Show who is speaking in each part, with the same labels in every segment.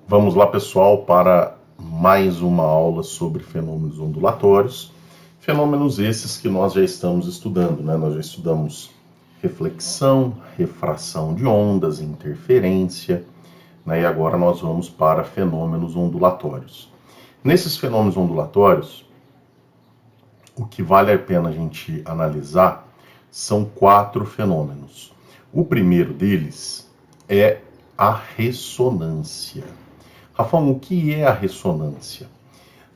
Speaker 1: Vamos lá, pessoal, para mais uma aula sobre fenômenos ondulatórios. Fenômenos esses que nós já estamos estudando, né? Nós já estudamos reflexão, refração de ondas, interferência, né? E agora nós vamos para fenômenos ondulatórios. Nesses fenômenos ondulatórios, o que vale a pena a gente analisar são 4 fenômenos. O primeiro deles é a ressonância. Rafão, o que é a ressonância?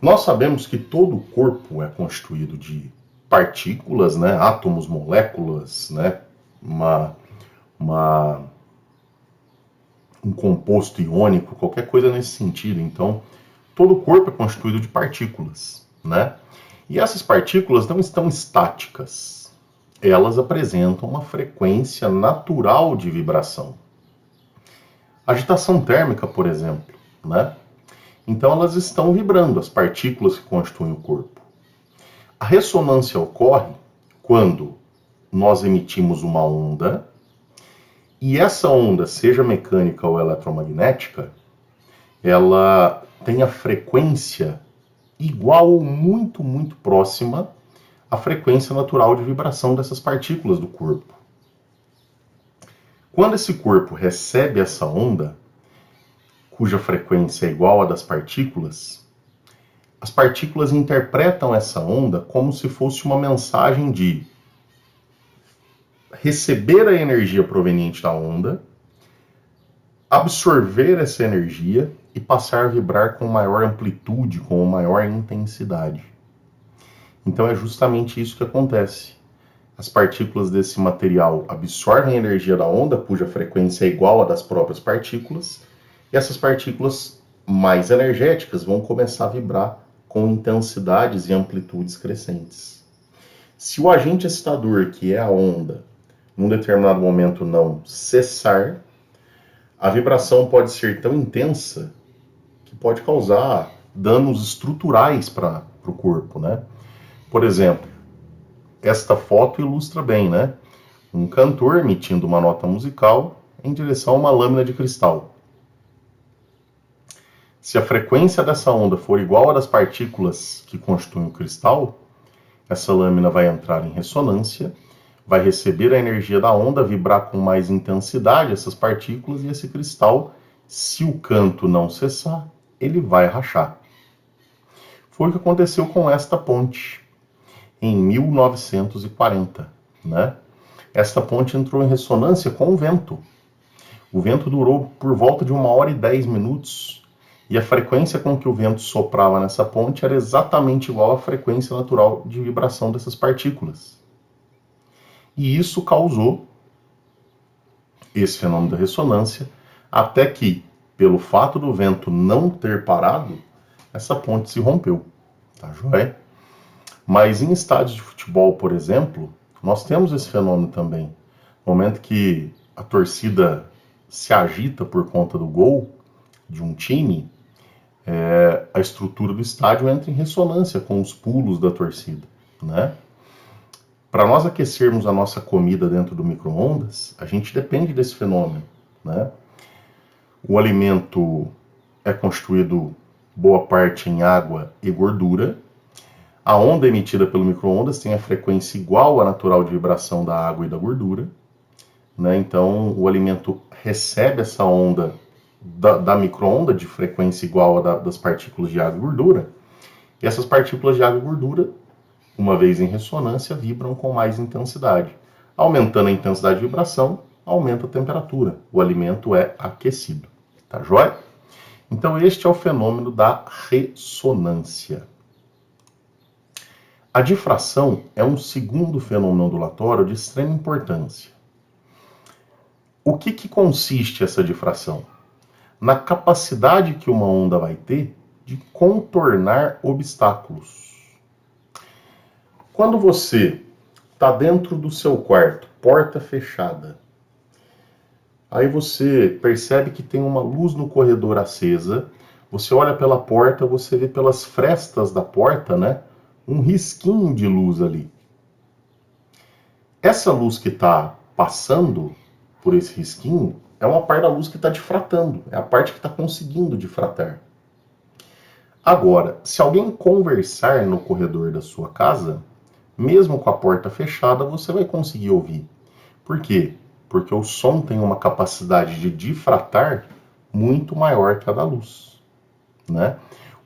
Speaker 1: Nós sabemos que todo o corpo é constituído de partículas, né? Átomos, moléculas, né? Um composto iônico, qualquer coisa nesse sentido. Então, todo o corpo é constituído de partículas, né? E essas partículas não estão estáticas. Elas apresentam uma frequência natural de vibração. Agitação térmica, por exemplo, né? Então elas estão vibrando, as partículas que constituem o corpo. A ressonância ocorre quando nós emitimos uma onda e essa onda, seja mecânica ou eletromagnética, ela tem a frequência igual ou muito, muito próxima à frequência natural de vibração dessas partículas do corpo. Quando esse corpo recebe essa onda, cuja frequência é igual à das partículas, as partículas interpretam essa onda como se fosse uma mensagem de receber a energia proveniente da onda, absorver essa energia e passar a vibrar com maior amplitude, com maior intensidade. Então é justamente isso que acontece. As partículas desse material absorvem a energia da onda, cuja frequência é igual à das próprias partículas, e essas partículas mais energéticas vão começar a vibrar com intensidades e amplitudes crescentes. Se o agente excitador, que é a onda, num determinado momento não cessar, a vibração pode ser tão intensa que pode causar danos estruturais para o corpo, né? Por exemplo, esta foto ilustra bem, né? Um cantor emitindo uma nota musical em direção a uma lâmina de cristal. Se a frequência dessa onda for igual à das partículas que constituem o cristal, essa lâmina vai entrar em ressonância, vai receber a energia da onda, vibrar com mais intensidade essas partículas e esse cristal, se o canto não cessar, ele vai rachar. Foi o que aconteceu com esta ponte em 1940, né? Esta ponte entrou em ressonância com o vento. O vento durou por volta de 1h e 10 minutos. E a frequência com que o vento soprava nessa ponte era exatamente igual à frequência natural de vibração dessas partículas. E isso causou esse fenômeno da ressonância, até que, pelo fato do vento não ter parado, essa ponte se rompeu. Tá joia? Mas em estádios de futebol, por exemplo, nós temos esse fenômeno também. No momento que a torcida se agita por conta do gol de um time, a estrutura do estádio entra em ressonância com os pulos da torcida, né? Para nós aquecermos a nossa comida dentro do micro-ondas, a gente depende desse fenômeno, né? O alimento é constituído boa parte em água e gordura. A onda emitida pelo micro-ondas tem a frequência igual à natural de vibração da água e da gordura, né? Então o alimento recebe essa onda da micro-onda de frequência igual a das partículas de água e gordura, e essas partículas de água e gordura, uma vez em ressonância, vibram com mais intensidade. Aumentando a intensidade de vibração, aumenta a temperatura. O alimento é aquecido. Tá joia? Então este é o fenômeno da ressonância. A difração é um segundo fenômeno ondulatório de extrema importância. O que consiste essa difração? Na capacidade que uma onda vai ter de contornar obstáculos. Quando você está dentro do seu quarto, porta fechada, aí você percebe que tem uma luz no corredor acesa, você olha pela porta, você vê pelas frestas da porta, né, um risquinho de luz ali. Essa luz que está passando por esse risquinho é uma parte da luz que está difratando, é a parte que está conseguindo difratar. Agora, se alguém conversar no corredor da sua casa, mesmo com a porta fechada, você vai conseguir ouvir. Por quê? Porque o som tem uma capacidade de difratar muito maior que a da luz, né?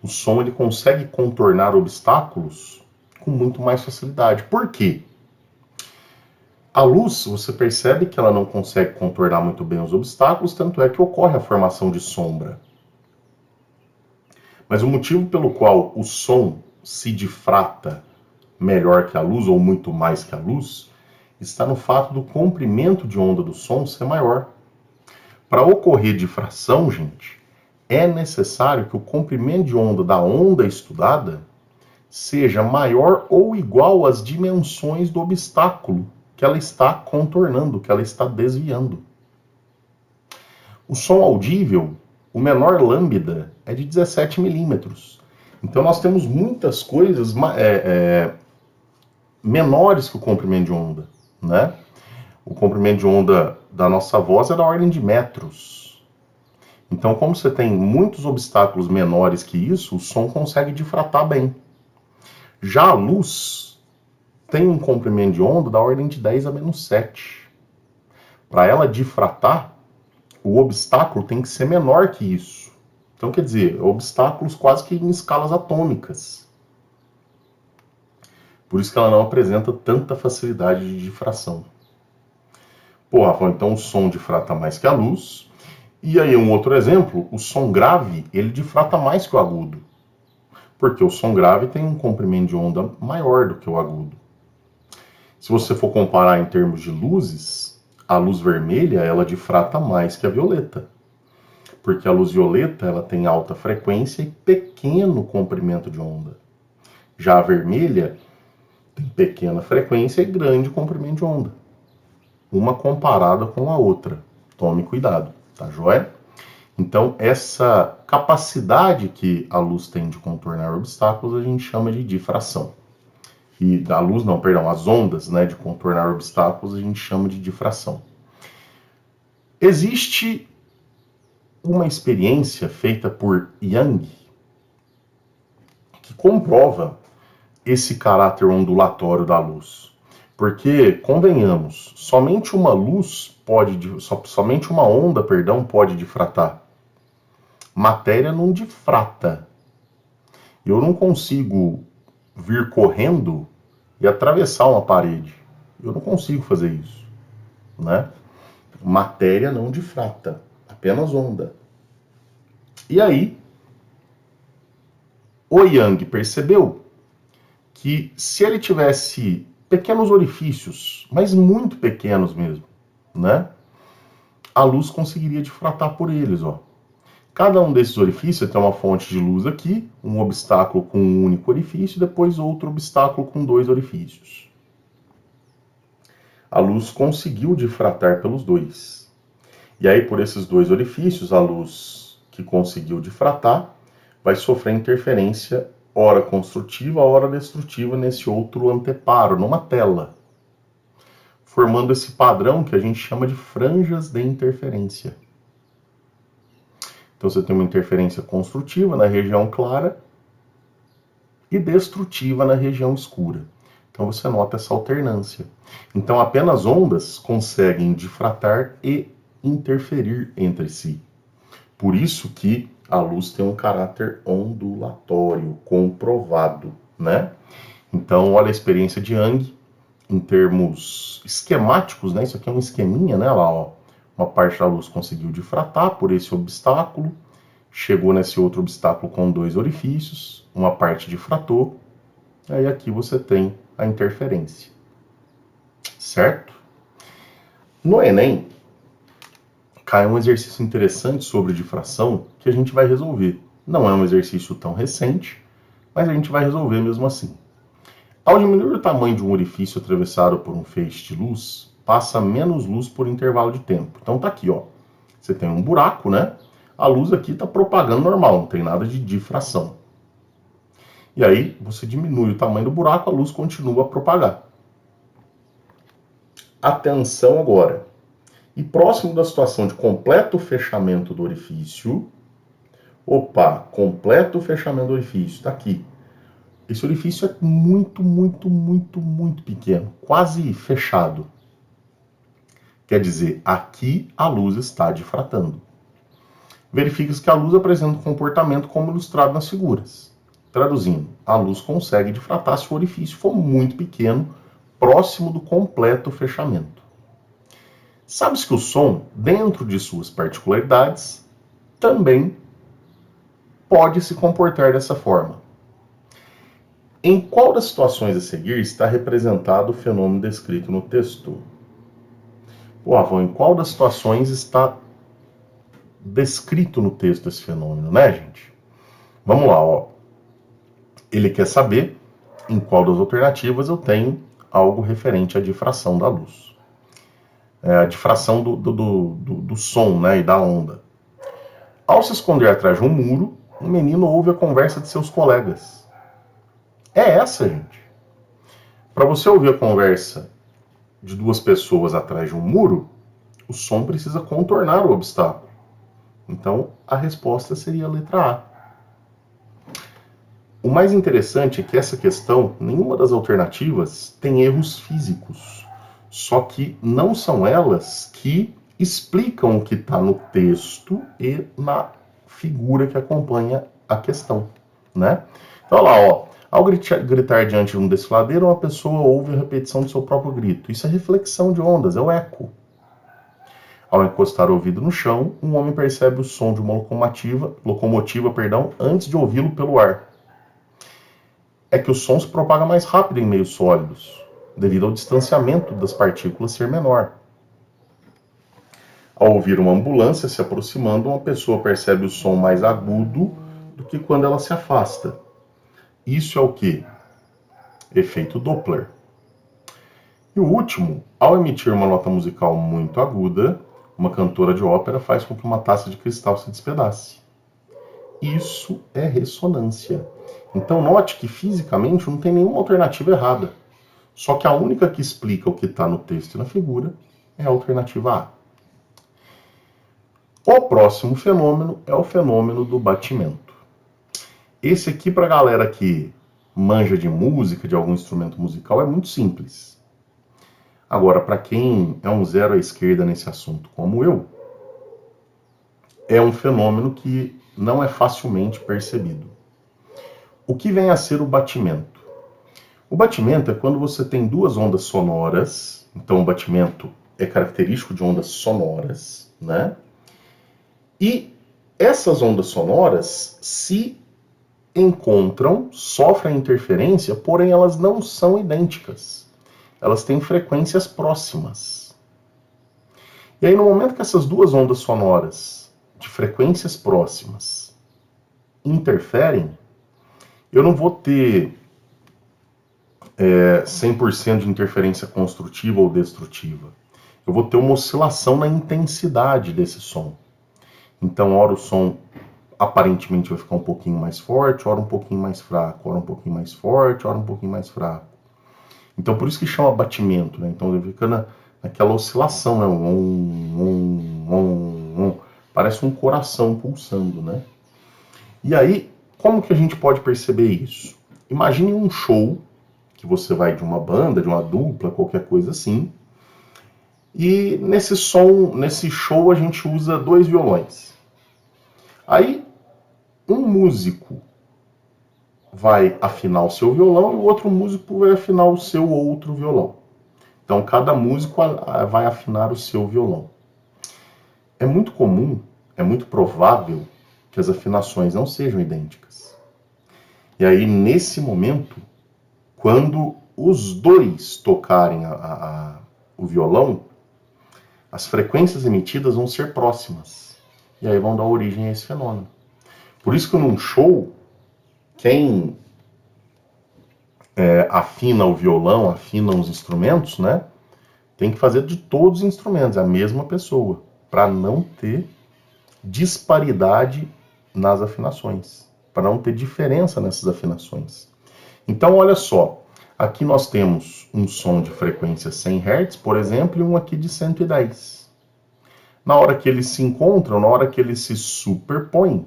Speaker 1: O som ele consegue contornar obstáculos com muito mais facilidade. Por quê? A luz, você percebe que ela não consegue contornar muito bem os obstáculos, tanto é que ocorre a formação de sombra. Mas o motivo pelo qual o som se difrata melhor que a luz, ou muito mais que a luz, está no fato do comprimento de onda do som ser maior. Para ocorrer difração, gente, é necessário que o comprimento de onda da onda estudada seja maior ou igual às dimensões do obstáculo que ela está contornando, que ela está desviando. O som audível, o menor lambda, é de 17 milímetros. Então nós temos muitas coisas menores que o comprimento de onda, né? O comprimento de onda da nossa voz é da ordem de metros. Então, como você tem muitos obstáculos menores que isso, o som consegue difratar bem. Já a luz tem um comprimento de onda da ordem de 10 a menos 7. Para ela difratar, o obstáculo tem que ser menor que isso. Então, quer dizer, obstáculos quase que em escalas atômicas. Por isso que ela não apresenta tanta facilidade de difração. Pô, Rafael, então o som difrata mais que a luz. E aí, um outro exemplo, o som grave, ele difrata mais que o agudo. Porque o som grave tem um comprimento de onda maior do que o agudo. Se você for comparar em termos de luzes, a luz vermelha, ela difrata mais que a violeta. Porque a luz violeta, ela tem alta frequência e pequeno comprimento de onda. Já a vermelha tem pequena frequência e grande comprimento de onda. Uma comparada com a outra. Tome cuidado, tá joia? Então, essa capacidade que a luz tem de contornar obstáculos, a gente chama de difração. E da luz, não, perdão, as ondas, né, de contornar obstáculos, a gente chama de difração. Existe uma experiência feita por Young que comprova esse caráter ondulatório da luz. Porque, convenhamos, somente uma onda, pode difratar. Matéria não difrata. Eu não consigo vir correndo e atravessar uma parede. Eu não consigo fazer isso, né? Matéria não difrata, apenas onda. E aí, o Young percebeu que se ele tivesse pequenos orifícios, mas muito pequenos mesmo, né? A luz conseguiria difratar por eles, ó. Cada um desses orifícios tem uma fonte de luz aqui, um obstáculo com um único orifício, depois outro obstáculo com 2 orifícios. A luz conseguiu difratar pelos dois. E aí, por esses 2 orifícios, a luz que conseguiu difratar vai sofrer interferência, ora construtiva, ora destrutiva, nesse outro anteparo, numa tela, formando esse padrão que a gente chama de franjas de interferência. Então você tem uma interferência construtiva na região clara e destrutiva na região escura. Então você nota essa alternância. Então apenas ondas conseguem difratar e interferir entre si. Por isso que a luz tem um caráter ondulatório, comprovado, né? Então olha a experiência de Young em termos esquemáticos, né? Isso aqui é um esqueminha, né? Lá, ó. Uma parte da luz conseguiu difratar por esse obstáculo, chegou nesse outro obstáculo com 2 orifícios, uma parte difratou, aí aqui você tem a interferência. Certo? No Enem, cai um exercício interessante sobre difração que a gente vai resolver. Não é um exercício tão recente, mas a gente vai resolver mesmo assim. Ao diminuir o tamanho de um orifício atravessado por um feixe de luz, passa menos luz por intervalo de tempo. Então tá aqui, ó. Você tem um buraco, né? A luz aqui está propagando normal, não tem nada de difração. E aí você diminui o tamanho do buraco, a luz continua a propagar. Atenção agora. E próximo da situação de completo fechamento do orifício, completo fechamento do orifício, está aqui. Esse orifício é muito, muito, muito, muito pequeno, quase fechado. Quer dizer, aqui a luz está difratando. Verifica-se que a luz apresenta um comportamento como ilustrado nas figuras. Traduzindo, a luz consegue difratar se o orifício for muito pequeno, próximo do completo fechamento. Sabe-se que o som, dentro de suas particularidades, também pode se comportar dessa forma. Em qual das situações a seguir está representado o fenômeno descrito no texto? Avô, em qual das situações está descrito no texto esse fenômeno, né, gente? Vamos lá, Ele quer saber em qual das alternativas eu tenho algo referente à difração da luz. A difração do som, né, e da onda. Ao se esconder atrás de um muro, um menino ouve a conversa de seus colegas. É essa, gente. Para você ouvir a conversa de duas pessoas atrás de um muro, o som precisa contornar o obstáculo. Então, a resposta seria a letra A. O mais interessante é que essa questão, nenhuma das alternativas tem erros físicos. Só que não são elas que explicam o que está no texto e na figura que acompanha a questão, né? Então, olha lá, ao gritar diante de um desfiladeiro, uma pessoa ouve a repetição do seu próprio grito. Isso é reflexão de ondas, é o eco. Ao encostar o ouvido no chão, um homem percebe o som de uma locomotiva, antes de ouvi-lo pelo ar. É que o som se propaga mais rápido em meios sólidos, devido ao distanciamento das partículas ser menor. Ao ouvir uma ambulância se aproximando, uma pessoa percebe o som mais agudo do que quando ela se afasta. Isso é o quê? Efeito Doppler. E o último, ao emitir uma nota musical muito aguda, uma cantora de ópera faz com que uma taça de cristal se despedace. Isso é ressonância. Então note que fisicamente não tem nenhuma alternativa errada. Só que a única que explica o que está no texto e na figura é a alternativa A. O próximo fenômeno é o fenômeno do batimento. Esse aqui, para a galera que manja de música, de algum instrumento musical, é muito simples. Agora, para quem é um zero à esquerda nesse assunto, como eu, é um fenômeno que não é facilmente percebido. O que vem a ser o batimento? O batimento é quando você tem duas ondas sonoras, então o batimento é característico de ondas sonoras, né? E essas ondas sonoras se encontram, sofrem interferência, porém elas não são idênticas. Elas têm frequências próximas. E aí, no momento que essas duas ondas sonoras de frequências próximas interferem, eu não vou ter 100% de interferência construtiva ou destrutiva. Eu vou ter uma oscilação na intensidade desse som. Então, ora o som aparentemente vai ficar um pouquinho mais forte, ora um pouquinho mais fraco, ora um pouquinho mais forte, ora um pouquinho mais fraco. Então, por isso que chama batimento, né? Então, ele fica naquela oscilação, né? Parece um coração pulsando, né? E aí, como que a gente pode perceber isso? Imagine um show, que você vai de uma banda, de uma dupla, qualquer coisa assim, e nesse show a gente usa 2 violões. Aí, um músico vai afinar o seu violão e o outro músico vai afinar o seu outro violão. Então, cada músico vai afinar o seu violão. É muito comum, é muito provável que as afinações não sejam idênticas. E aí, nesse momento, quando os dois tocarem o violão, as frequências emitidas vão ser próximas. E aí vão dar origem a esse fenômeno. Por isso que num show, quem afina o violão, afina os instrumentos, né? Tem que fazer de todos os instrumentos, a mesma pessoa, para não ter disparidade nas afinações, para não ter diferença nessas afinações. Então, olha só, aqui nós temos um som de frequência 100 Hz, por exemplo, e um aqui de 110. Na hora que eles se encontram, na hora que eles se superpõem,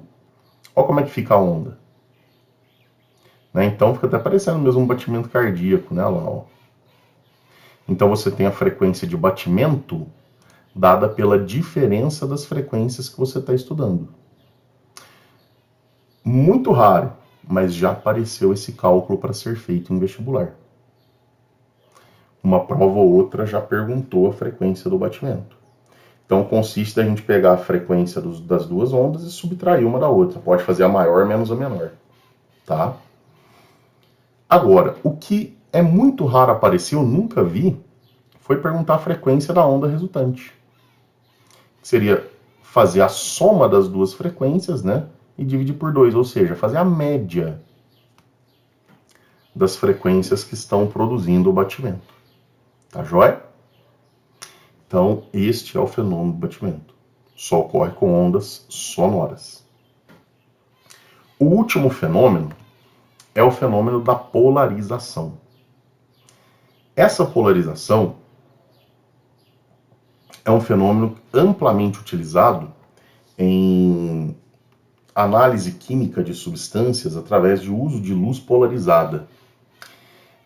Speaker 1: olha como é que fica a onda. Né? Então fica até parecendo mesmo um batimento cardíaco, né? Lá, ó. Então você tem a frequência de batimento dada pela diferença das frequências que você está estudando. Muito raro, mas já apareceu esse cálculo para ser feito em vestibular. Uma prova ou outra já perguntou a frequência do batimento. Então consiste a gente pegar a frequência das duas ondas e subtrair uma da outra. Pode fazer a maior menos a menor. Tá? Agora, o que é muito raro aparecer, eu nunca vi, foi perguntar a frequência da onda resultante. Seria fazer a soma das duas frequências, né? E dividir por 2, ou seja, fazer a média das frequências que estão produzindo o batimento. Tá joia? Então, este é o fenômeno do batimento. Só ocorre com ondas sonoras. O último fenômeno é o fenômeno da polarização. Essa polarização é um fenômeno amplamente utilizado em análise química de substâncias através de uso de luz polarizada.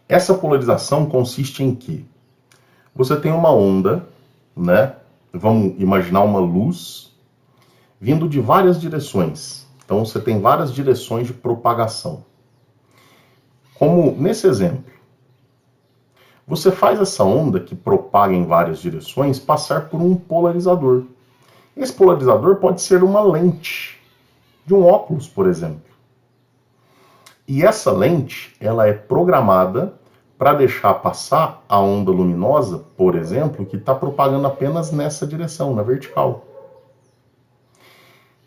Speaker 1: Essa polarização consiste em que você tem uma onda, né? Vamos imaginar uma luz vindo de várias direções. Então você tem várias direções de propagação. Como nesse exemplo, você faz essa onda que propaga em várias direções passar por um polarizador. Esse polarizador pode ser uma lente de um óculos, por exemplo. E essa lente, ela é programada para deixar passar a onda luminosa, por exemplo, que está propagando apenas nessa direção, na vertical.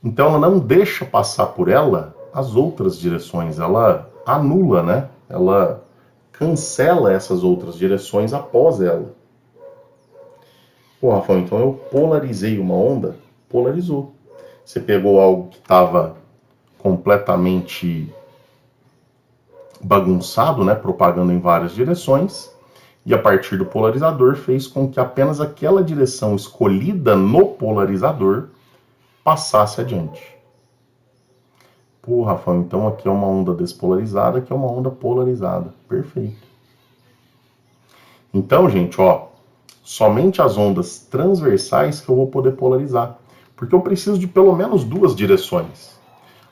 Speaker 1: Então ela não deixa passar por ela as outras direções, ela anula, né? Ela cancela essas outras direções após ela. Pô, Rafael, então eu polarizei uma onda? Polarizou. Você pegou algo que estava completamente bagunçado, né, propagando em várias direções, e a partir do polarizador fez com que apenas aquela direção escolhida no polarizador passasse adiante. Pô, Rafael, então aqui é uma onda despolarizada, aqui é uma onda polarizada. Perfeito. Então, gente, ó, somente as ondas transversais que eu vou poder polarizar, porque eu preciso de pelo menos duas direções.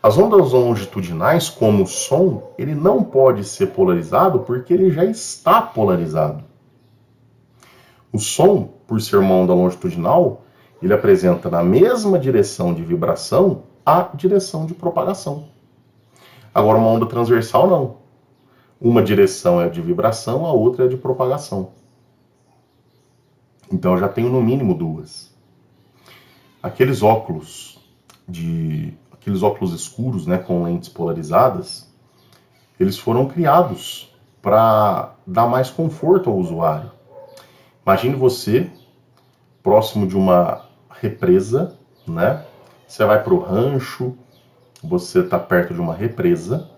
Speaker 1: As ondas longitudinais, como o som, ele não pode ser polarizado porque ele já está polarizado. O som, por ser uma onda longitudinal, ele apresenta na mesma direção de vibração a direção de propagação. Agora, uma onda transversal, não. Uma direção é de vibração, a outra é de propagação. Então, eu já tenho no mínimo duas. Aqueles óculos escuros, né, com lentes polarizadas, eles foram criados para dar mais conforto ao usuário. Imagine você próximo de uma represa, né? Você vai para o rancho, você está perto de uma represa,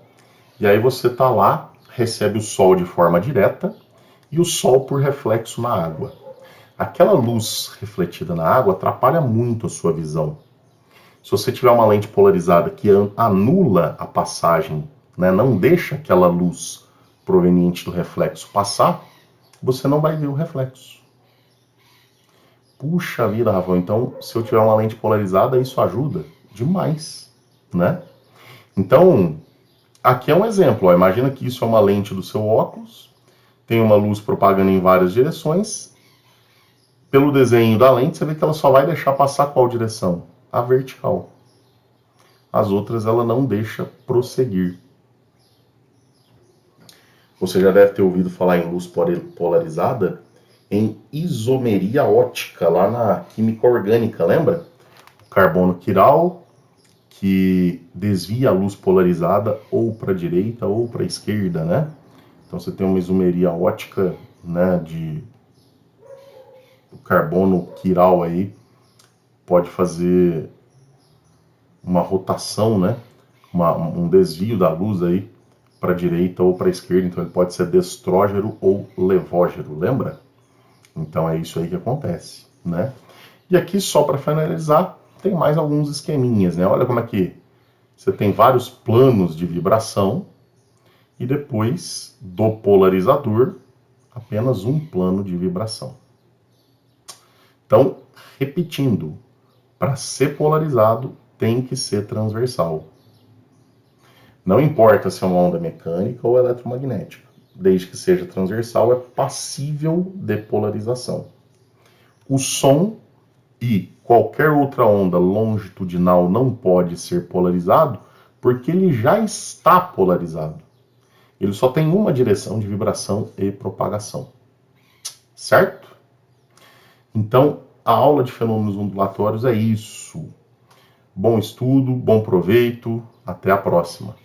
Speaker 1: e aí você está lá, recebe o sol de forma direta e o sol por reflexo na água. Aquela luz refletida na água atrapalha muito a sua visão. Se você tiver uma lente polarizada que anula a passagem, né, não deixa aquela luz proveniente do reflexo passar, você não vai ver o reflexo. Puxa vida, Rafael, então se eu tiver uma lente polarizada, isso ajuda demais, né? Então, aqui é um exemplo, ó. Imagina que isso é uma lente do seu óculos, tem uma luz propagando em várias direções. Pelo desenho da lente, você vê que ela só vai deixar passar qual direção? A vertical. As outras ela não deixa prosseguir. Você já deve ter ouvido falar em luz polarizada, em isomeria ótica, lá na química orgânica, lembra? O carbono quiral, que desvia a luz polarizada ou para a direita ou para a esquerda, né? Então você tem uma isomeria ótica, né, o carbono quiral aí pode fazer uma rotação, né? Um desvio da luz aí para a direita ou para a esquerda, então ele pode ser destrógeno ou levógeno, lembra? Então é isso aí que acontece, né? E aqui, só para finalizar, tem mais alguns esqueminhas, né? Olha como é que você tem vários planos de vibração e depois do polarizador, apenas um plano de vibração. Então, repetindo, para ser polarizado, tem que ser transversal. Não importa se é uma onda mecânica ou eletromagnética, desde que seja transversal, é passível de polarização. O som e qualquer outra onda longitudinal não pode ser polarizado porque ele já está polarizado. Ele só tem uma direção de vibração e propagação. Certo? Então, a aula de fenômenos ondulatórios é isso. Bom estudo, bom proveito, até a próxima.